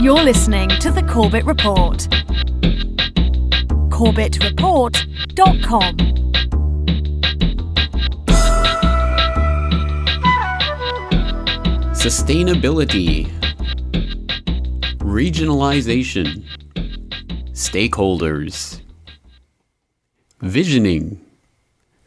You're listening to the Corbett Report. CorbettReport.com. Sustainability, regionalization, stakeholders, visioning,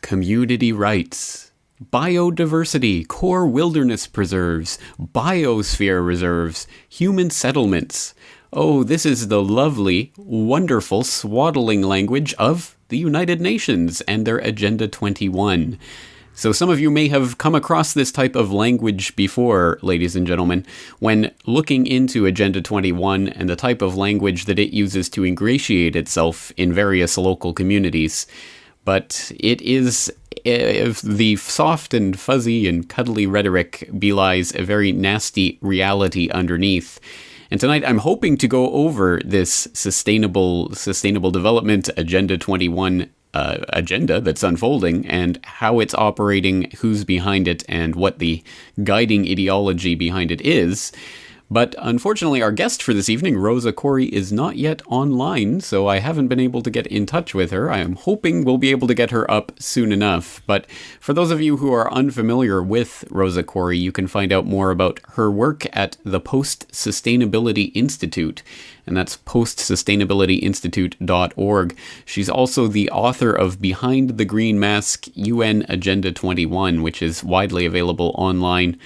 community rights, biodiversity, core wilderness preserves, biosphere reserves, human settlements. Oh, this is the lovely, wonderful, swaddling language of the United Nations and their Agenda 21. So some of you may have come across this type of language before, ladies and gentlemen, when looking into Agenda 21 and the type of language that it uses to ingratiate itself in various local communities. But it is, if the soft and fuzzy and cuddly rhetoric belies a very nasty reality underneath. And tonight I'm hoping to go over this sustainable development Agenda 21 agenda that's unfolding and how it's operating, who's behind it, and what the guiding ideology behind it is. But unfortunately, our guest for this evening, Rosa Koire, is not yet online, so I haven't been able to get in touch with her. I am hoping we'll be able to get her up soon enough. But for those of you who are unfamiliar with Rosa Koire, you can find out more about her work at the Post-Sustainability Institute, and that's postsustainabilityinstitute.org. She's also the author of Behind the Green Mask, UN Agenda 21, which is widely available online.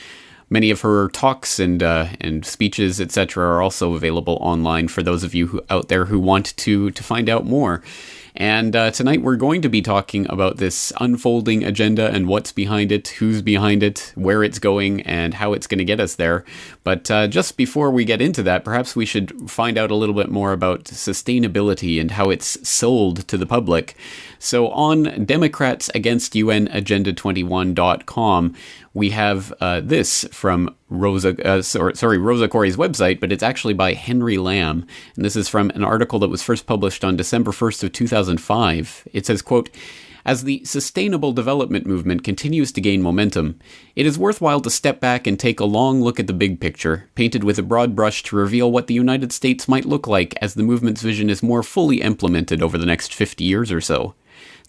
Many of her talks and speeches, etc., are also available online for those of you out there who want to find out more. And tonight we're going to be talking about this unfolding agenda and what's behind it, who's behind it, where it's going, and how it's going to get us there. But just before we get into that, perhaps we should find out a little bit more about sustainability and how it's sold to the public. So on DemocratsAgainstUNAgenda21.com, we have this from Rosa Koire's website, but it's actually by Henry Lamb. And this is from an article that was first published on December 1st of 2005. It says, quote, "As the sustainable development movement continues to gain momentum, it is worthwhile to step back and take a long look at the big picture, painted with a broad brush to reveal what the United States might look like as the movement's vision is more fully implemented over the next 50 years or so.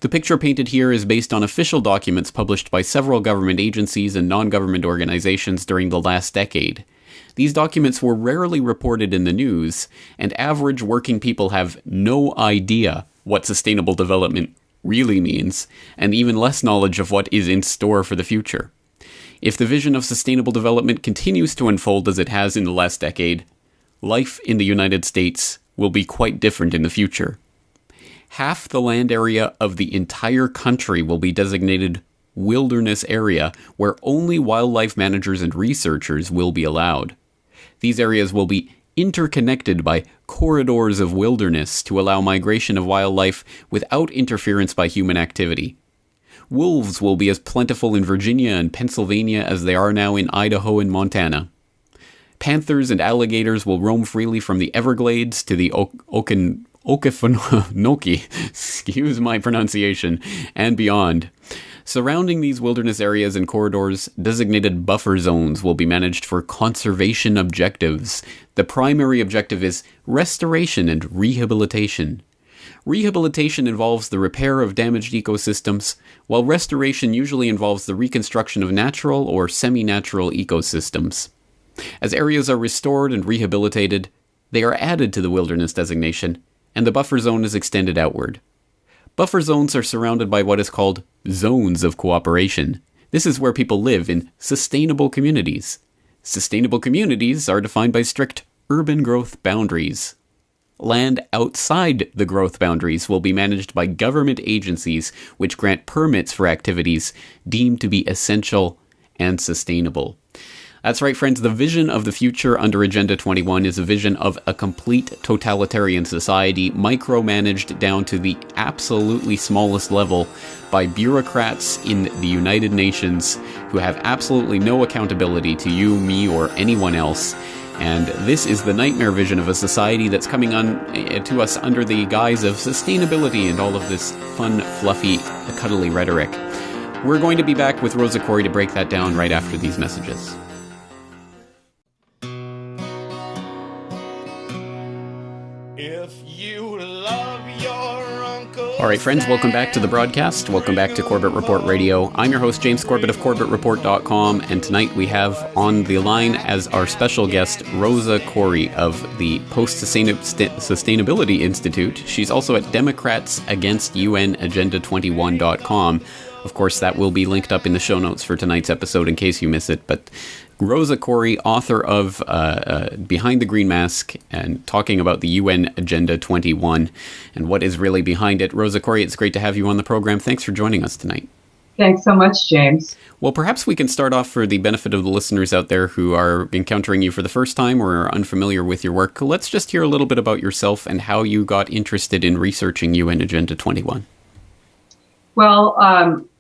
The picture painted here is based on official documents published by several government agencies and non-government organizations during the last decade. These documents were rarely reported in the news, and average working people have no idea what sustainable development really means, and even less knowledge of what is in store for the future. If the vision of sustainable development continues to unfold as it has in the last decade, life in the United States will be quite different in the future. Half the land area of the entire country will be designated wilderness area, where only wildlife managers and researchers will be allowed. These areas will be interconnected by corridors of wilderness to allow migration of wildlife without interference by human activity. Wolves will be as plentiful in Virginia and Pennsylvania as they are now in Idaho and Montana. Panthers and alligators will roam freely from the Everglades to the Okefenokee, excuse my pronunciation, and beyond. Surrounding these wilderness areas and corridors, designated buffer zones will be managed for conservation objectives. The primary objective is restoration and rehabilitation. Rehabilitation involves the repair of damaged ecosystems, while restoration usually involves the reconstruction of natural or semi-natural ecosystems. As areas are restored and rehabilitated, they are added to the wilderness designation, and the buffer zone is extended outward. Buffer zones are surrounded by what is called zones of cooperation. This is where people live in sustainable communities. Sustainable communities are defined by strict urban growth boundaries. Land outside the growth boundaries will be managed by government agencies which grant permits for activities deemed to be essential and sustainable. That's right, friends. The vision of the future under Agenda 21 is a vision of a complete totalitarian society, micromanaged down to the absolutely smallest level by bureaucrats in the United Nations who have absolutely no accountability to you, me, or anyone else. And this is the nightmare vision of a society that's coming on to us under the guise of sustainability and all of this fun, fluffy, cuddly rhetoric. We're going to be back with Rosa Koire to break that down right after these messages. If you love your uncle. All right, friends, welcome back to the broadcast. Welcome back to Corbett Report Radio. I'm your host, James Corbett of CorbettReport.com, and tonight we have on the line as our special guest, Rosa Koire of the Post-Sustainability Institute. She's also at DemocratsAgainstUNAgenda21.com. Of course, that will be linked up in the show notes for tonight's episode in case you miss it, but Rosa Koire, author of Behind the Green Mask and talking about the UN Agenda 21 and what is really behind it. Rosa Koire, it's great to have you on the program. Thanks for joining us tonight. Thanks so much, James. Well, perhaps we can start off for the benefit of the listeners out there who are encountering you for the first time or are unfamiliar with your work. Let's just hear a little bit about yourself and how you got interested in researching UN Agenda 21. Well,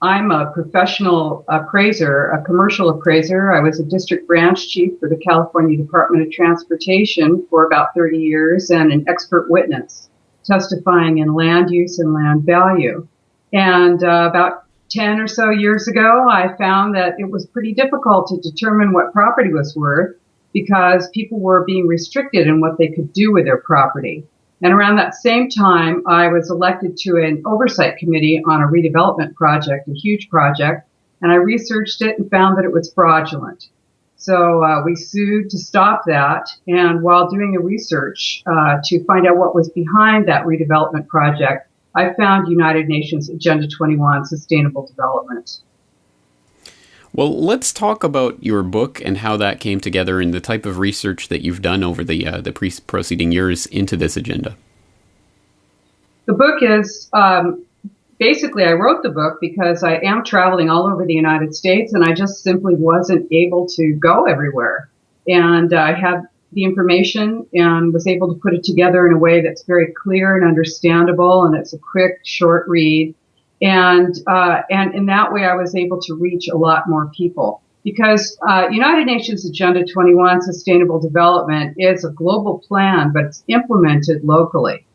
I'm a professional appraiser, a commercial appraiser. I was a district branch chief for the California Department of Transportation for about 30 years and an expert witness testifying in land use and land value. And about 10 or so years ago, I found that it was pretty difficult to determine what property was worth because people were being restricted in what they could do with their property. And around that same time, I was elected to an oversight committee on a redevelopment project, a huge project, and I researched it and found that it was fraudulent. So we sued to stop that, and while doing the research to find out what was behind that redevelopment project, I found United Nations Agenda 21 Sustainable Development. Well, let's talk about your book and how that came together and the type of research that you've done over the preceding years into this agenda. The book is, basically I wrote the book because I am traveling all over the United States and I just simply wasn't able to go everywhere. And I had the information and was able to put it together in a way that's very clear and understandable, and it's a quick, short read. And in that way, I was able to reach a lot more people because United Nations Agenda 21 Sustainable Development is a global plan, but it's implemented locally.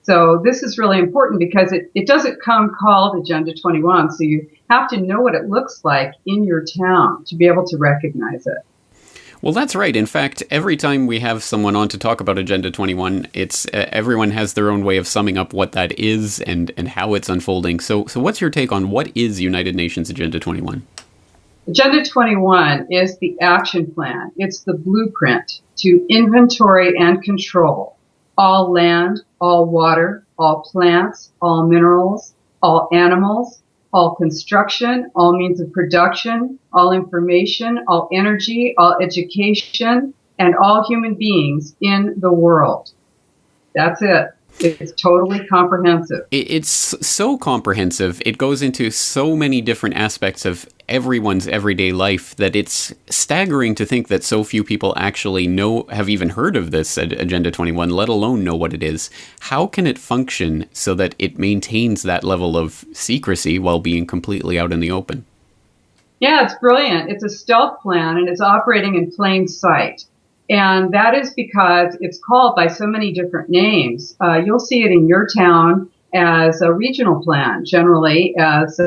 So this is really important because it doesn't come called Agenda 21, so you have to know what it looks like in your town to be able to recognize it. Well, that's right. In fact, every time we have someone on to talk about Agenda 21, it's everyone has their own way of summing up what that is and how it's unfolding. So what's your take on what is United Nations Agenda 21? Agenda 21 is the action plan. It's the blueprint to inventory and control all land, all water, all plants, all minerals, all animals, all construction, all means of production, all information, all energy, all education, and all human beings in the world. That's it. It's totally comprehensive. It's so comprehensive. It goes into so many different aspects of everyone's everyday life that it's staggering to think that so few people actually have even heard of this Agenda 21, let alone know what it is. How can it function so that it maintains that level of secrecy while being completely out in the open? Yeah, it's brilliant. It's a stealth plan and it's operating in plain sight. And that is because it's called by so many different names. You'll see it in your town as a regional plan, generally as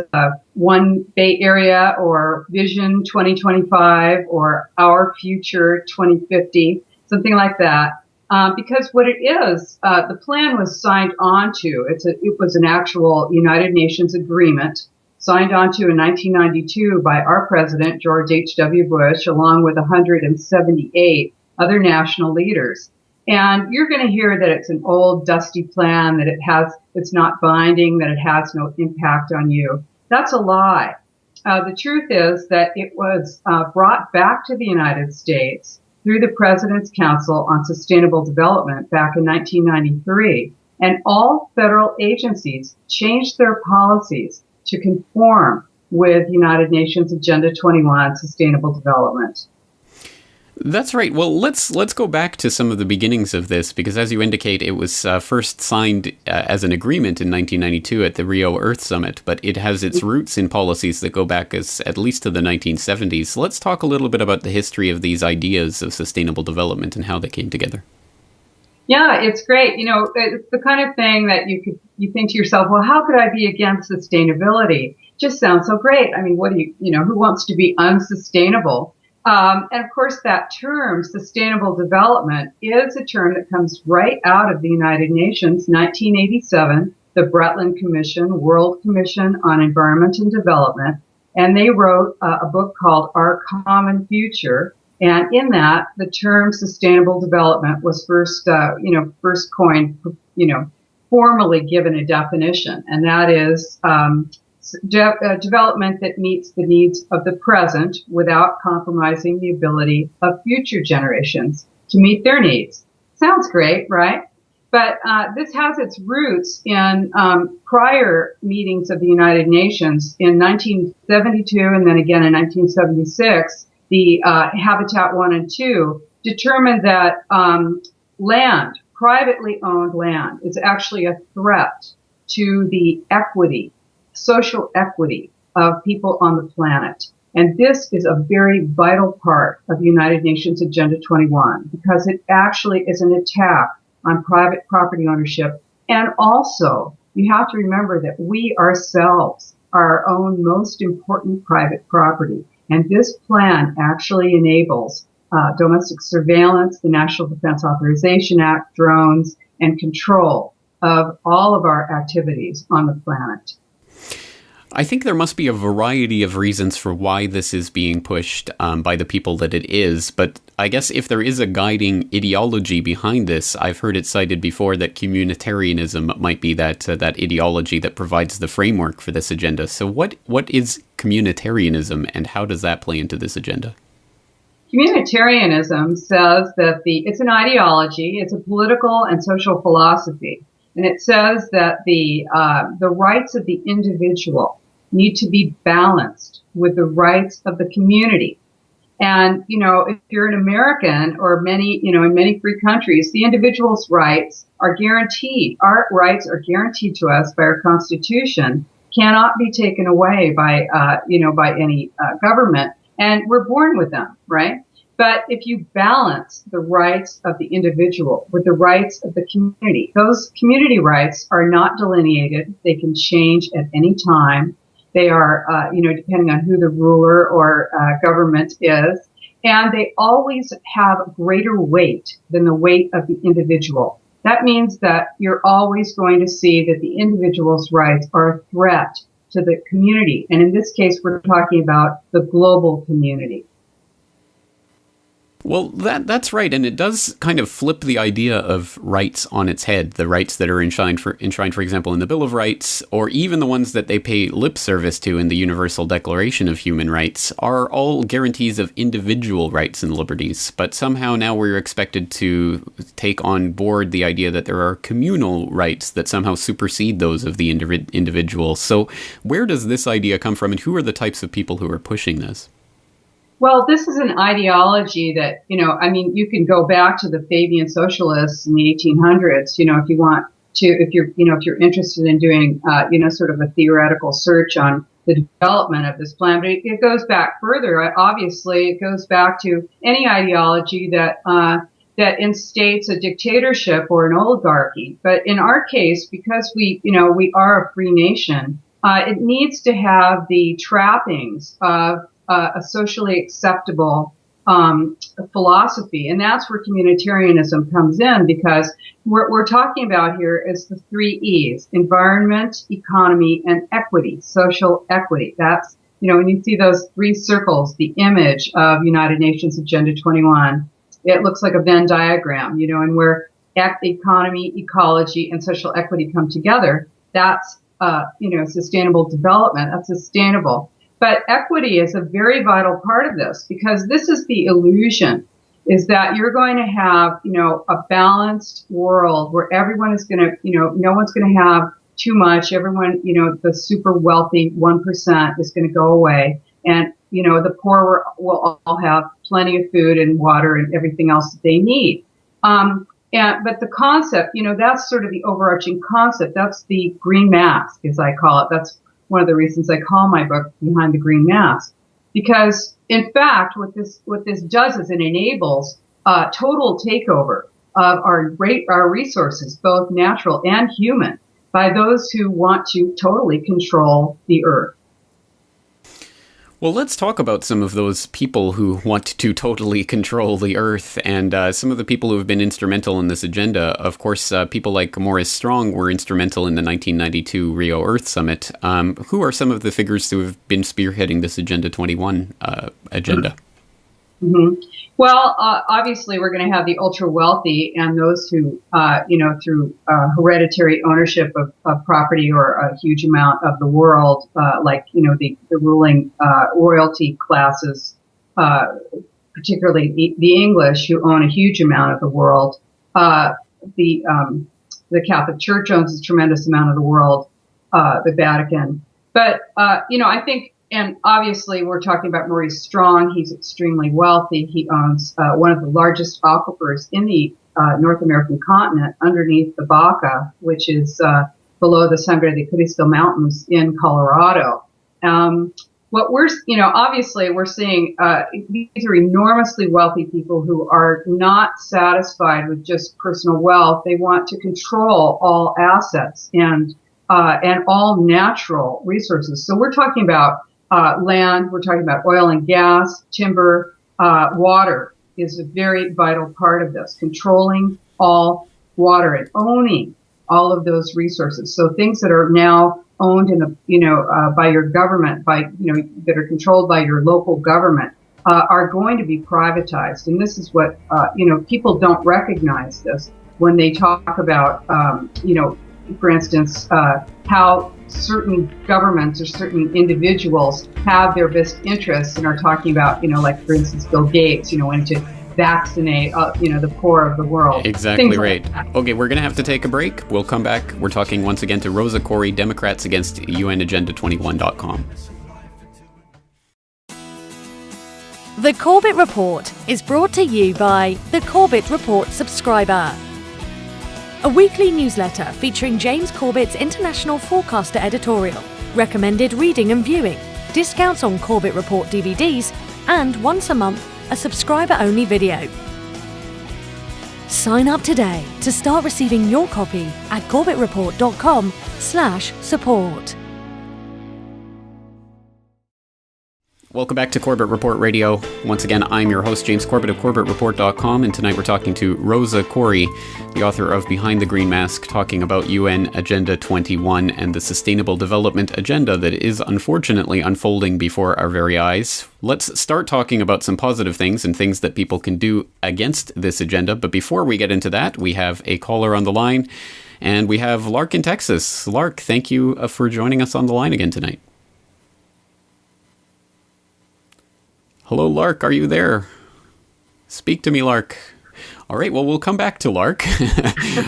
One Bay Area or Vision 2025 or Our Future 2050, something like that. Because what it is, the plan was signed onto. It was an actual United Nations agreement signed onto in 1992 by our president, George H.W. Bush, along with 178 other national leaders. And you're going to hear that it's an old, dusty plan, that it's not binding, that it has no impact on you. That's a lie. The truth is that it was brought back to the United States through the President's Council on Sustainable Development back in 1993. And all federal agencies changed their policies to conform with United Nations Agenda 21 Sustainable Development. That's right. Well, let's go back to some of the beginnings of this, because as you indicate, it was first signed as an agreement in 1992 at the Rio Earth Summit, but it has its roots in policies that go back at least to the 1970s. Let's talk a little bit about the history of these ideas of sustainable development and how they came together. Yeah, it's great. You know, it's the kind of thing that you think to yourself, well, how could I be against sustainability? Just sounds so great. I mean, who wants to be unsustainable? And of course, that term, sustainable development, is a term that comes right out of the United Nations, 1987, the Brundtland Commission, World Commission on Environment and Development. And they wrote a book called Our Common Future. And in that, the term sustainable development was first coined, formally given a definition. And that is, development that meets the needs of the present without compromising the ability of future generations to meet their needs. Sounds great, right? But this has its roots in prior meetings of the United Nations in 1972 and then again in 1976. The Habitat 1 and 2 determined that land, privately owned land, is actually a threat to the equity, social equity of people on the planet. And this is a very vital part of United Nations Agenda 21 because it actually is an attack on private property ownership. And also, you have to remember that we ourselves are our own most important private property. And this plan actually enables domestic surveillance, the National Defense Authorization Act, drones, and control of all of our activities on the planet. I think there must be a variety of reasons for why this is being pushed by the people that it is, but I guess if there is a guiding ideology behind this, I've heard it cited before that communitarianism might be that ideology that provides the framework for this agenda. So what is communitarianism and how does that play into this agenda? Communitarianism says that it's an ideology, it's a political and social philosophy. And it says that the rights of the individual need to be balanced with the rights of the community. And, if you're an American or in many free countries, the individual's rights are guaranteed. Our rights are guaranteed to us by our Constitution, cannot be taken away by any government. And we're born with them, right? But if you balance the rights of the individual with the rights of the community, those community rights are not delineated. They can change at any time. They are, depending on who the ruler or government is. And they always have greater weight than the weight of the individual. That means that you're always going to see that the individual's rights are a threat to the community. And in this case, we're talking about the global community. Well, that's right, and it does kind of flip the idea of rights on its head. The rights that are enshrined, for example, in the Bill of Rights, or even the ones that they pay lip service to in the Universal Declaration of Human Rights, are all guarantees of individual rights and liberties. But somehow now we're expected to take on board the idea that there are communal rights that somehow supersede those of the individual. So where does this idea come from, and who are the types of people who are pushing this? Well, this is an ideology that, you can go back to the Fabian socialists in the 1800s, if you want to, if you're interested in doing, sort of a theoretical search on the development of this plan. But it goes back further. Obviously, it goes back to any ideology that instates a dictatorship or an oligarchy. But in our case, because we are a free nation, it needs to have the trappings of a socially acceptable philosophy, and that's where communitarianism comes in, because what we're talking about here is the 3 E's: environment, economy, and equity, social equity. That's, when you see those 3 circles, the image of United Nations Agenda 21, it looks like a Venn diagram, and where economy, ecology, and social equity come together, that's, sustainable development, that's sustainable. But equity is a very vital part of this, because this is the illusion, is that you're going to have, a balanced world where everyone is going to, no one's going to have too much. Everyone, the super wealthy 1% is going to go away. And, the poor will all have plenty of food and water and everything else that they need. But the concept, that's sort of the overarching concept. That's the green mask, as I call it. That's one of the reasons I call my book Behind the Green Mask, because in fact, what this does is it enables total takeover of our resources, both natural and human, by those who want to totally control the earth. Well, let's talk about some of those people who want to totally control the earth and some of the people who have been instrumental in this agenda. Of course, people like Maurice Strong were instrumental in the 1992 Rio Earth Summit. Who are some of the figures who have been spearheading this Agenda 21 agenda? Mm-hmm. Well, obviously, we're going to have the ultra wealthy and those who, through hereditary ownership of property or a huge amount of the world, the ruling royalty classes, particularly the English, who own a huge amount of the world. The Catholic Church owns a tremendous amount of the world, the Vatican. But, I think. And obviously, we're talking about Maurice Strong. He's extremely wealthy. He owns one of the largest aquifers in the North American continent underneath the Baca, which is below the Sangre de Cristo Mountains in Colorado. Obviously, we're seeing these are enormously wealthy people who are not satisfied with just personal wealth. They want to control all assets and all natural resources. So we're talking about land, we're talking about oil and gas, timber, water is a very vital part of this, controlling all water and owning all of those resources. So things that are now owned by your government, that are controlled by your local government, are going to be privatized. And this is what, people don't recognize this when they talk about, for instance, how certain governments or certain individuals have their best interests and are talking about, like, for instance, Bill Gates, when to vaccinate, the poor of the world. Exactly right. Okay, we're going to have to take a break. We'll come back. We're talking once again to Rosa Koire, Democrats Against UNAgenda21.com. The Corbett Report is brought to you by the Corbett Report subscriber, a weekly newsletter featuring James Corbett's international forecaster editorial, recommended reading and viewing, discounts on Corbett Report DVDs, and once a month, a subscriber-only video. Sign up today to start receiving your copy at corbettreport.com/support. Welcome back to Corbett Report Radio. Once again, I'm your host, James Corbett of CorbettReport.com, and tonight we're talking to Rosa Koire, the author of Behind the Green Mask, talking about UN Agenda 21 and the Sustainable Development Agenda that is unfortunately unfolding before our very eyes. Let's start talking about some positive things and things that people can do against this agenda. But before we get into that, we have a caller on the line, and we have Lark in Texas. Lark, thank you for joining us on the line again tonight. Hello, Lark. Are you there? Speak to me, Lark. All right. Well, we'll come back to Lark.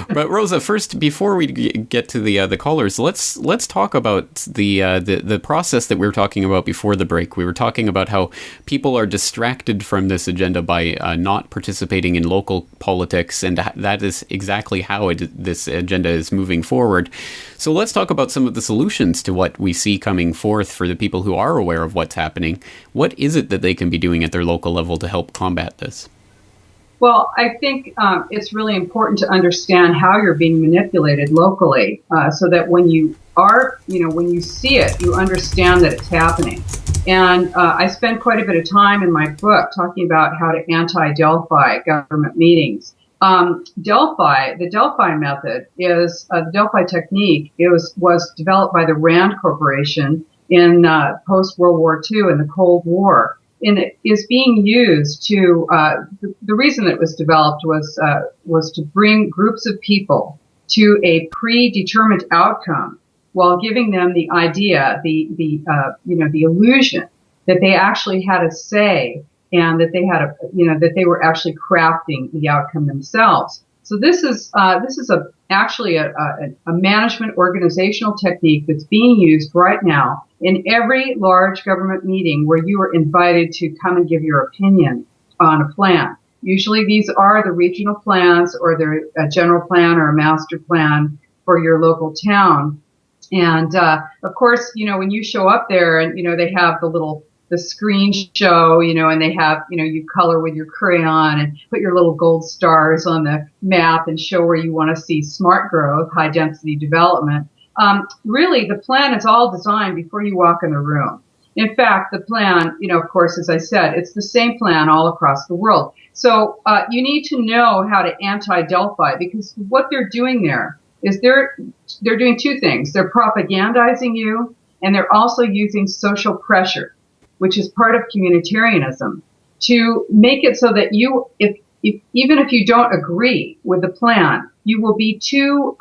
But Rosa, first, before we get to the callers, let's talk about the process that we were talking about before the break. We were talking about how people are distracted from this agenda by not participating in local politics, and that is exactly how this agenda is moving forward. So let's talk about some of the solutions to what we see coming forth for the people who are aware of what's happening. What is it that they can be doing at their local level to help combat this? Well, I think it's really important to understand how you're being manipulated locally, so that when you are, when you see it, you understand that it's happening. And I spend quite a bit of time in my book talking about how to anti-Delphi government meetings. The Delphi method is the Delphi technique. It was developed by the Rand Corporation in post-World War II in the Cold War. And it is being used to, the reason it was developed was to bring groups of people to a predetermined outcome while giving them the idea, the illusion that they actually had a say and that they had that they were actually crafting the outcome themselves. So this is actually a management organizational technique that's being used right now in every large government meeting where you are invited to come and give your opinion on a plan. Usually these are the regional plans or they're a general plan or a master plan for your local town. And, of course, when you show up there and, they have the screen show, and they have, you color with your crayon and put your little gold stars on the map and show where you want to see smart growth, high density development. Really, the plan is all designed before you walk in the room. In fact, the plan, of course, as I said, it's the same plan all across the world. So you need to know how to anti-Delphi, because what they're doing there is they're doing two things. They're propagandizing you, and they're also using social pressure, which is part of communitarianism, to make it so that even if you don't agree with the plan, you will be too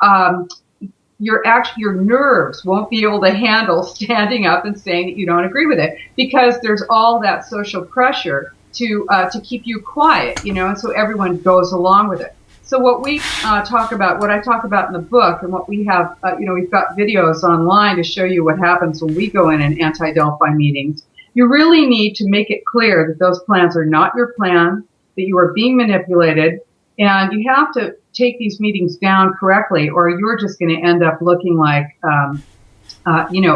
your nerves won't be able to handle standing up and saying that you don't agree with it, because there's all that social pressure to keep you quiet, and so everyone goes along with it. So what I talk about in the book, and what we have, we've got videos online to show you what happens when we go in anti-Delphi meetings. You really need to make it clear that those plans are not your plan, that you are being manipulated, and you have to take these meetings down correctly, or you're just going to end up looking like,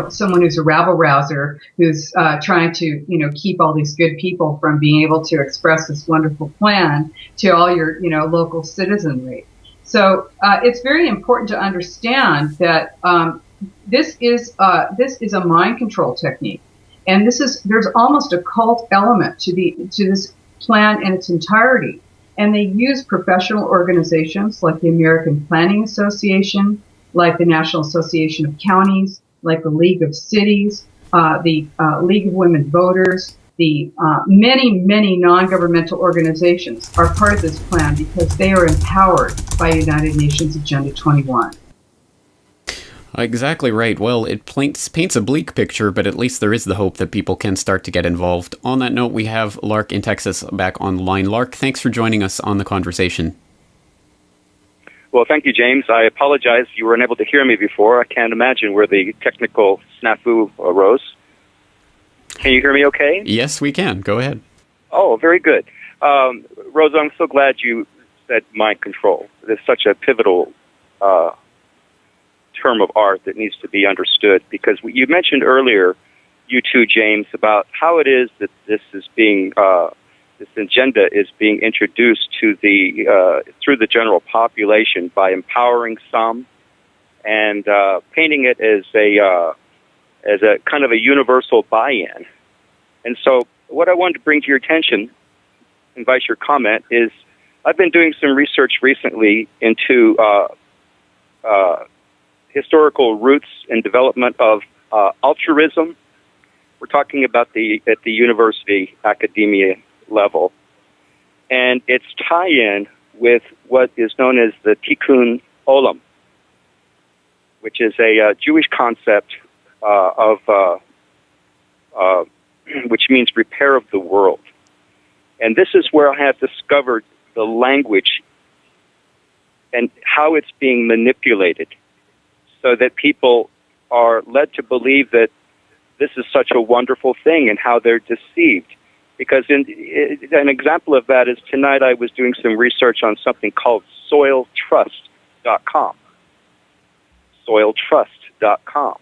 someone who's a rabble-rouser, who's trying to, keep all these good people from being able to express this wonderful plan to all your, local citizenry. So it's very important to understand that this is a mind control technique, and there's almost a cult element to this plan in its entirety. And they use professional organizations like the American Planning Association, like the National Association of Counties, like the League of Cities, the League of Women Voters, the many, many non-governmental organizations are part of this plan because they are empowered by United Nations Agenda 21. Exactly right. Well, it paints a bleak picture, but at least there is the hope that people can start to get involved. On that note, we have Lark in Texas back on the line. Lark, thanks for joining us on the conversation. Well, thank you, James. I apologize you weren't able to hear me before. I can't imagine where the technical snafu arose. Can you hear me okay? Yes, we can. Go ahead. Oh, very good. Rosa, I'm so glad you said mind control. It's such a pivotal term of art that needs to be understood, because you mentioned earlier, you too, James, about how it is that this agenda is being introduced to through the general population by empowering some and painting it as a kind of a universal buy-in. And so what I wanted to bring to your attention, invite your comment, is I've been doing some research recently into historical roots and development of altruism. We're talking about at the university academia level, and its tie-in with what is known as the Tikkun Olam, which is a Jewish concept which means repair of the world. And this is where I have discovered the language and how it's being manipulated, so that people are led to believe that this is such a wonderful thing, and how they're deceived. Because an example of that is tonight I was doing some research on something called soiltrust.com. Soiltrust.com.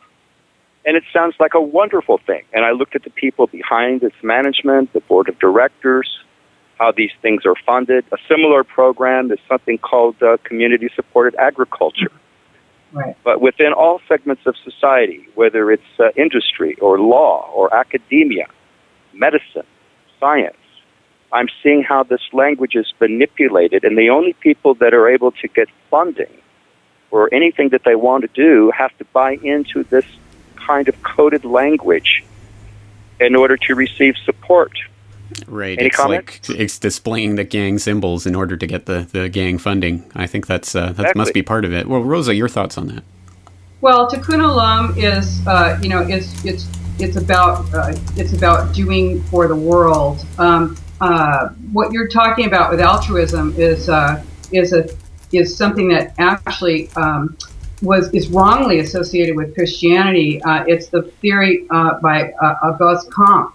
And it sounds like a wonderful thing. And I looked at the people behind its management, the board of directors, how these things are funded. A similar program is something called community-supported agriculture. Right. But within all segments of society, whether it's industry or law or academia, medicine, science, I'm seeing how this language is manipulated, and the only people that are able to get funding or anything that they want to do have to buy into this kind of coded language in order to receive support. Right. Any it's comments? like it's displaying the gang symbols in order to get the gang funding. I think that Exactly. must be part of it. Well, Rosa, your thoughts on that? Well, Tikkun Olam is, it's about doing for the world. What you're talking about with altruism is something that actually is wrongly associated with Christianity. It's the theory by Auguste Comte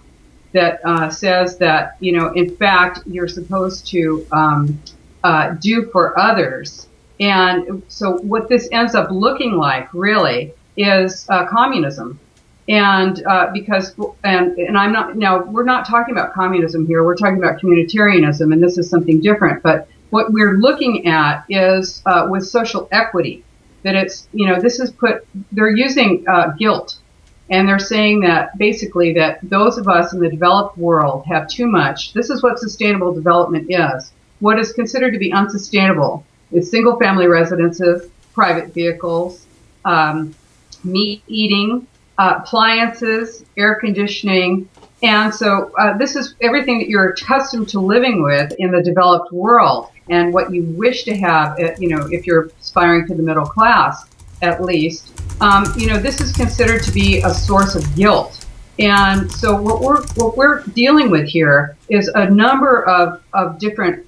that says that, in fact, you're supposed to do for others. And so what this ends up looking like, really, is communism. And I'm not, now, we're not talking about communism here. We're talking about communitarianism, and this is something different. But what we're looking at is with social equity, that it's, they're using guilt And they're saying that basically that those of us in the developed world have too much. This is what sustainable development is. What is considered to be unsustainable is single family residences, private vehicles, meat eating, appliances, air conditioning. And so this is everything that you're accustomed to living with in the developed world and what you wish to have, if you're aspiring to the middle class, at least. This is considered to be a source of guilt. And so what we're dealing with here is a number of different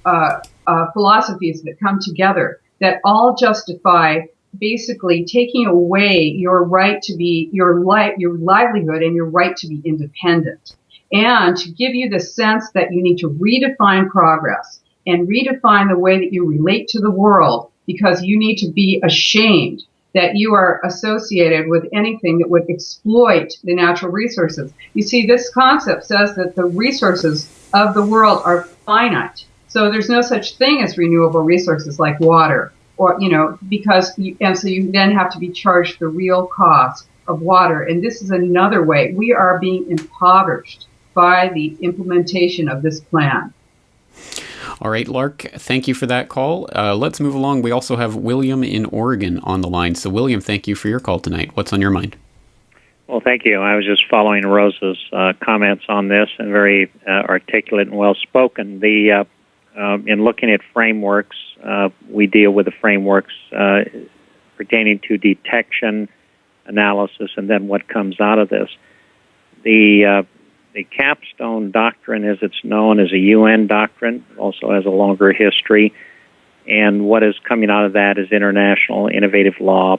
philosophies that come together that all justify basically taking away your right to be your livelihood and your right to be independent, and to give you the sense that you need to redefine progress and redefine the way that you relate to the world, because you need to be ashamed that you are associated with anything that would exploit the natural resources. You see, this concept says that the resources of the world are finite. So there's no such thing as renewable resources like water, or, and so you then have to be charged the real cost of water. And this is another way. We are being impoverished by the implementation of this plan. All right, Lark, thank you for that call. Let's move along. We also have William in Oregon on the line. So, William, thank you for your call tonight. What's on your mind? Well, thank you. I was just following Rosa's comments on this, and very articulate and well-spoken. In looking at frameworks, we deal with the frameworks pertaining to detection, analysis, and then what comes out of this. The capstone doctrine, as it's known, is a UN doctrine, also has a longer history, and what is coming out of that is international innovative law,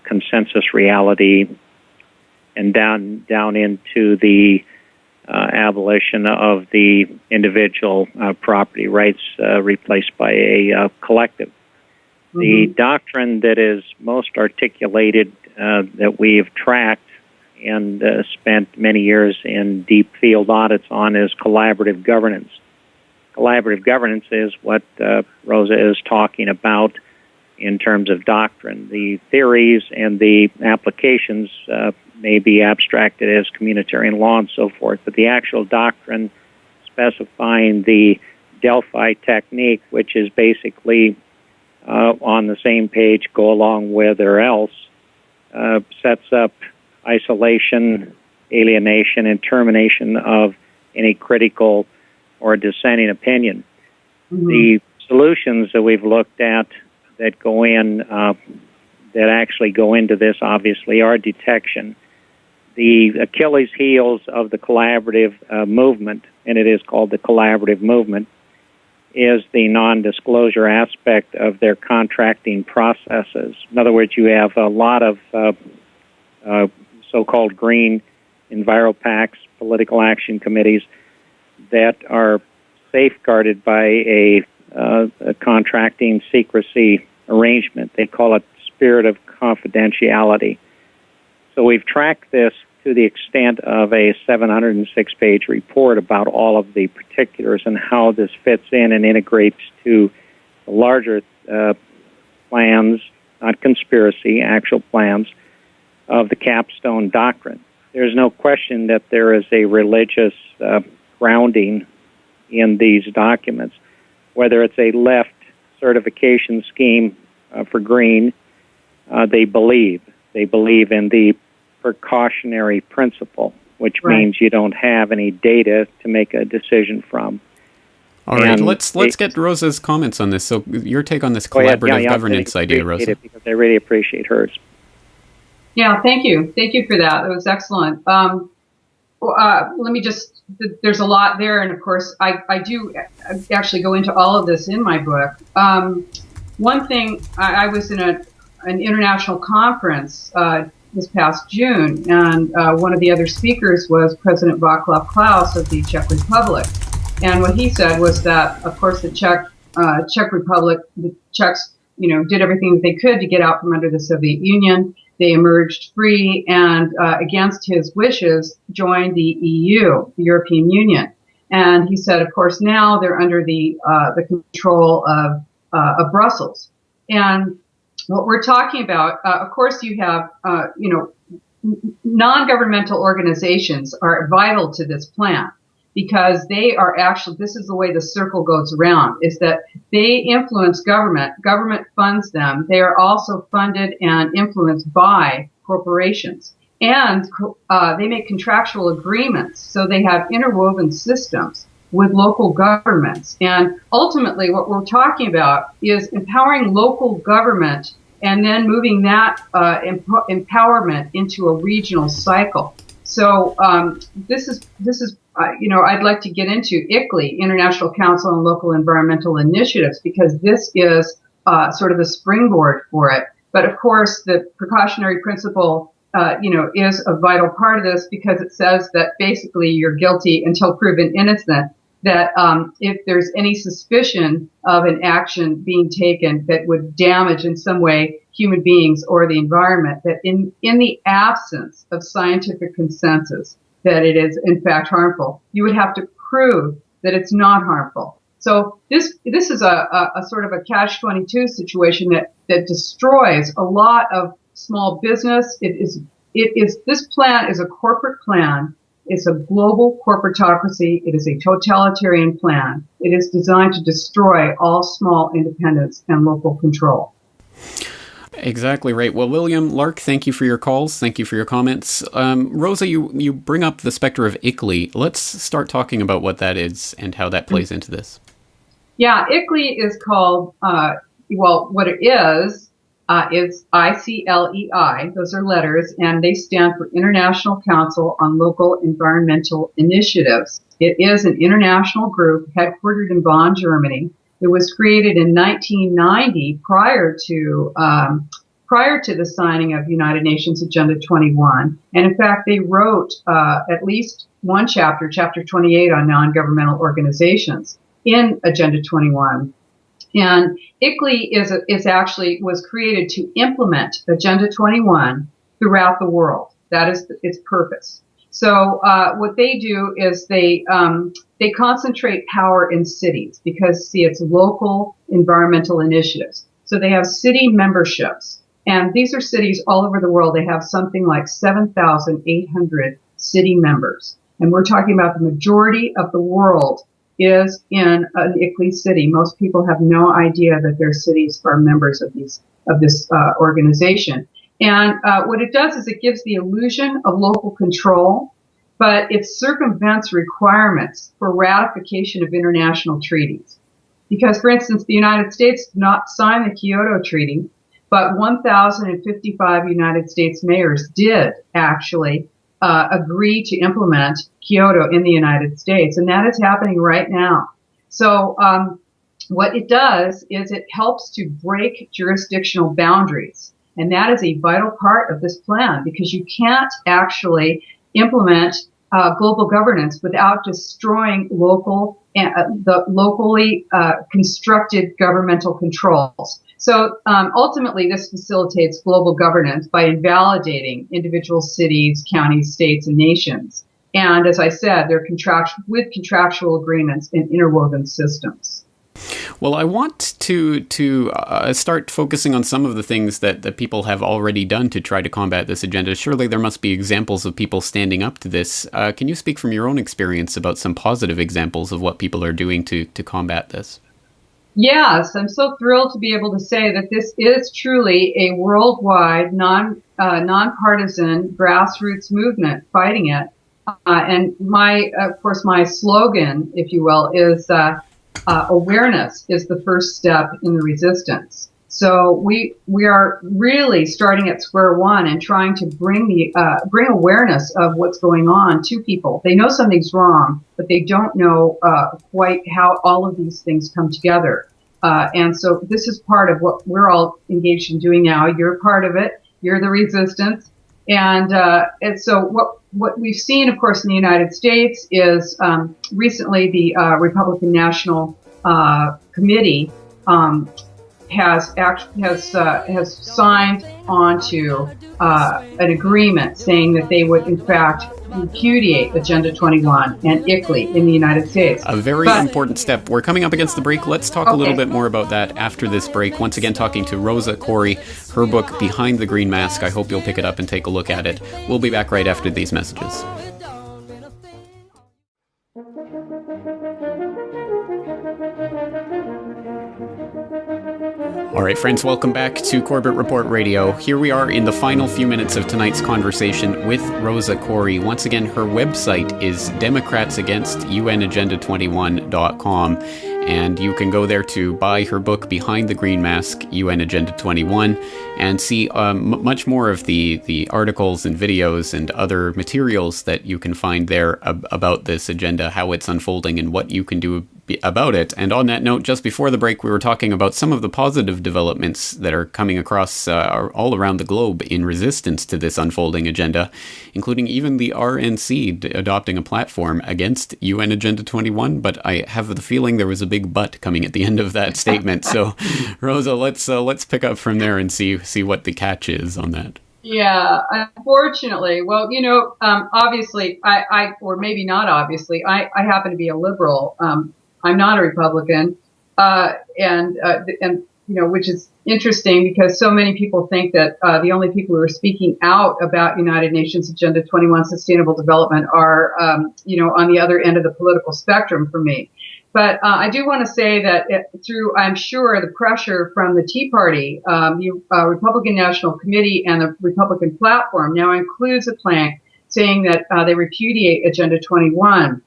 consensus reality, and down into the abolition of the individual property rights replaced by a collective. Mm-hmm. The doctrine that is most articulated that we've tracked and spent many years in deep field audits on is collaborative governance. Collaborative governance is what Rosa is talking about in terms of doctrine. The theories and the applications may be abstracted as communitarian law and so forth, but the actual doctrine specifying the Delphi technique, which is basically on the same page, go along with or else, sets up isolation, alienation, and termination of any critical or dissenting opinion. Mm-hmm. The solutions that we've looked at that go in, that actually go into this, obviously, are detection. The Achilles heels of the collaborative movement, and it is called the collaborative movement, is the non-disclosure aspect of their contracting processes. In other words, you have a lot of so-called green enviropacts, political action committees, that are safeguarded by a contracting secrecy arrangement. They call it spirit of confidentiality. So we've tracked this to the extent of a 706-page report about all of the particulars and how this fits in and integrates to the larger plans, not conspiracy, actual plans, of the capstone doctrine. There's no question that there is a religious grounding in these documents, whether it's a left certification scheme for green. They believe in the precautionary principle, which right. means you don't have any data to make a decision from. All right, let's get Rosa's comments on this. So your take on this collaborative governance idea, Rosa. Because I really appreciate hers. Yeah, thank you. Thank you for that. It was excellent. Let me just, there's a lot there. And of course, I do actually go into all of this in my book. One thing, I was in an international conference this past June, and one of the other speakers was President Václav Klaus of the Czech Republic. And what he said was that, of course, the Czech Republic, the Czechs, did everything that they could to get out from under the Soviet Union. They emerged free and, against his wishes, joined the EU, the European Union. And he said, of course, now they're under the control of Brussels. And what we're talking about, of course, you have, non-governmental organizations are vital to this plan because they are actually, this is the way the circle goes around, is that they influence government. Government funds them. They are also funded and influenced by corporations. And they make contractual agreements, so they have interwoven systems with local governments. And ultimately, what we're talking about is empowering local government and then moving that empowerment into a regional cycle. So this is I'd like to get into ICLEI, International Council on Local Environmental Initiatives, because this is sort of a springboard for it. But of course, the precautionary principle is a vital part of this because it says that basically you're guilty until proven innocent, that if there's any suspicion of an action being taken that would damage in some way human beings or the environment, that in the absence of scientific consensus that it is in fact harmful, you would have to prove that it's not harmful. So this is a sort of a catch-22 situation that destroys a lot of small business. This plan is a corporate plan. It's a global corporatocracy. It is a totalitarian plan. It is designed to destroy all small independence and local control. Exactly right. Well, William, Lark, thank you for your calls. Thank you for your comments. Rosa, you bring up the specter of ICLEI. Let's start talking about what that is and how that plays into this. Yeah, ICLEI is called, what it is ICLEI. Those are letters, and they stand for International Council on Local Environmental Initiatives. It is an international group headquartered in Bonn, Germany. It was created in 1990 prior to the signing of United Nations Agenda 21. And in fact, they wrote at least one chapter 28 on non-governmental organizations in Agenda 21. And ICLEI was created to implement Agenda 21 throughout the world. That is its purpose. So what they do is they concentrate power in cities because, see, it's local environmental initiatives. So they have city memberships, and these are cities all over the world. They have something like 7,800 city members, and we're talking about the majority of the world is in an ICLEI city. Most people have no idea that their cities are members of this organization. And what it does is it gives the illusion of local control, but it circumvents requirements for ratification of international treaties. Because, for instance, the United States did not sign the Kyoto Treaty, but 1,055 United States mayors did actually agree to implement Kyoto in the United States, and that is happening right now. So what it does is it helps to break jurisdictional boundaries, and that is a vital part of this plan because you can't actually implement global governance without destroying the locally constructed governmental controls. So ultimately, this facilitates global governance by invalidating individual cities, counties, states, and nations. And as I said, they're with contractual agreements and interwoven systems. Well, I want to start focusing on some of the things that people have already done to try to combat this agenda. Surely there must be examples of people standing up to this. Can you speak from your own experience about some positive examples of what people are doing to combat this? Yes, I'm so thrilled to be able to say that this is truly a worldwide, nonpartisan grassroots movement fighting it. And my slogan, if you will, is awareness is the first step in the resistance. So we are really starting at square one and trying to bring awareness of what's going on to people. They know something's wrong, but they don't know quite how all of these things come together. And so this is part of what we're all engaged in doing now. You're part of it. You're the resistance. And so what we've seen, of course, in the United States is recently the Republican National Committee has signed on to an agreement saying that they would, in fact, repudiate Agenda 21 and ICLEI in the United States. A very important step. We're coming up against the break. Let's talk a little bit more about that after this break. Once again, talking to Rosa Koire, her book, Behind the Green Mask. I hope you'll pick it up and take a look at it. We'll be back right after these messages. All right, friends, welcome back to Corbett Report Radio. Here we are in the final few minutes of tonight's conversation with Rosa Koire. Once again, her website is democratsagainst.unagenda21.com. And you can go there to buy her book, Behind the Green Mask, UN Agenda 21, and see much more of the articles and videos and other materials that you can find there about this agenda, how it's unfolding, and what you can do about it. And on that note, just before the break, we were talking about some of the positive developments that are coming across all around the globe in resistance to this unfolding agenda, including even the RNC adopting a platform against UN Agenda 21. But I have the feeling there was a big but coming at the end of that statement. So, Rosa, let's pick up from there and see what the catch is on that. Yeah, unfortunately. Well, obviously, or maybe not obviously, I happen to be a liberal. I'm not a Republican, and which is interesting because so many people think that the only people who are speaking out about United Nations Agenda 21 Sustainable Development are, on the other end of the political spectrum for me. But I do want to say that through, I'm sure, the pressure from the Tea Party, the Republican National Committee and the Republican platform now includes a plank saying that they repudiate Agenda 21.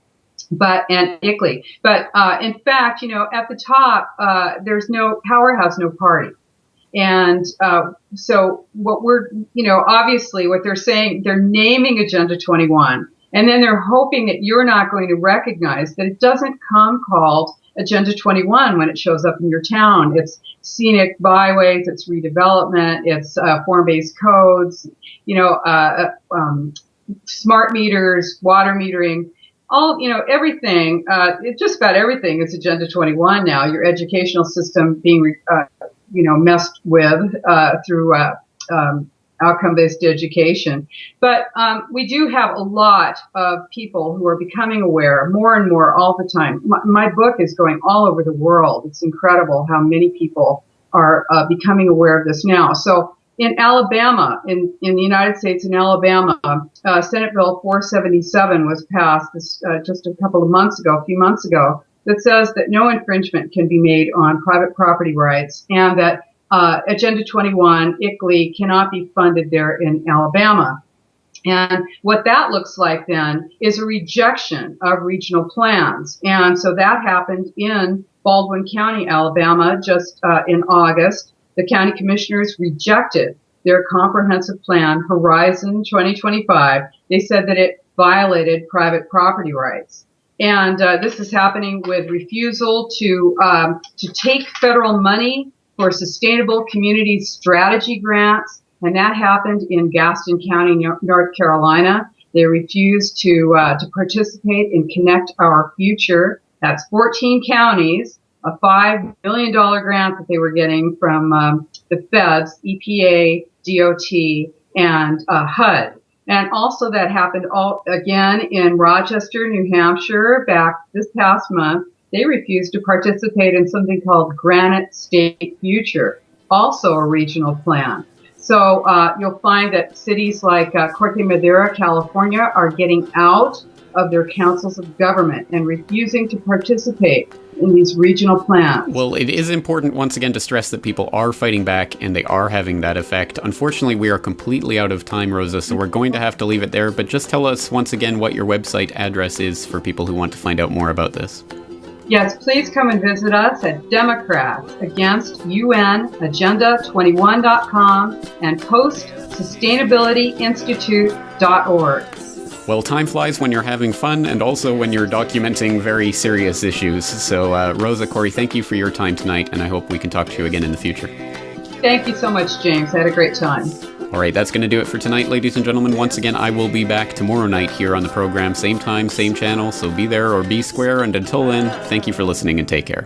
And ICLEI. But in fact, at the top, power has no party. And so what obviously what they're saying, they're naming Agenda 21, and then they're hoping that you're not going to recognize that it doesn't come called Agenda 21 when it shows up in your town. It's scenic byways, it's redevelopment, it's form-based codes, smart meters, water metering. Everything, just about everything is Agenda 21 now. Your educational system being, messed with, through, outcome-based education. But, we do have a lot of people who are becoming aware more and more all the time. My book is going all over the world. It's incredible how many people are, becoming aware of this now. So, in Alabama, in the United States, in Alabama, Senate Bill 477 was passed just a few months ago, that says that no infringement can be made on private property rights, and that Agenda 21, ICLEI, cannot be funded there in Alabama. And what that looks like then is a rejection of regional plans. And so that happened in Baldwin County, Alabama, just in August. The county commissioners rejected their comprehensive plan, Horizon 2025. They said that it violated private property rights. And this is happening with refusal to take federal money for sustainable community strategy grants. And that happened in Gaston County, North Carolina. They refused to participate in Connect Our Future. That's 14 counties. A $5 billion grant that they were getting from the feds, EPA, DOT, and HUD. And also that happened again in Rochester, New Hampshire, back this past month. They refused to participate in something called Granite State Future, also a regional plan. So you'll find that cities like Corte Madera, California, are getting out of their councils of government and refusing to participate in these regional plans. Well, it is important once again to stress that people are fighting back and they are having that effect. Unfortunately, we are completely out of time, Rosa, so we're going to have to leave it there. But just tell us once again what your website address is for people who want to find out more about this. Yes, please come and visit us at democratsagainst.unagenda21.com and postsustainabilityinstitute.org. Well, time flies when you're having fun and also when you're documenting very serious issues. So, Rosa Koire, thank you for your time tonight, and I hope we can talk to you again in the future. Thank you so much, James. I had a great time. All right, that's going to do it for tonight, ladies and gentlemen. Once again, I will be back tomorrow night here on the program. Same time, same channel, so be there or be square. And until then, thank you for listening and take care.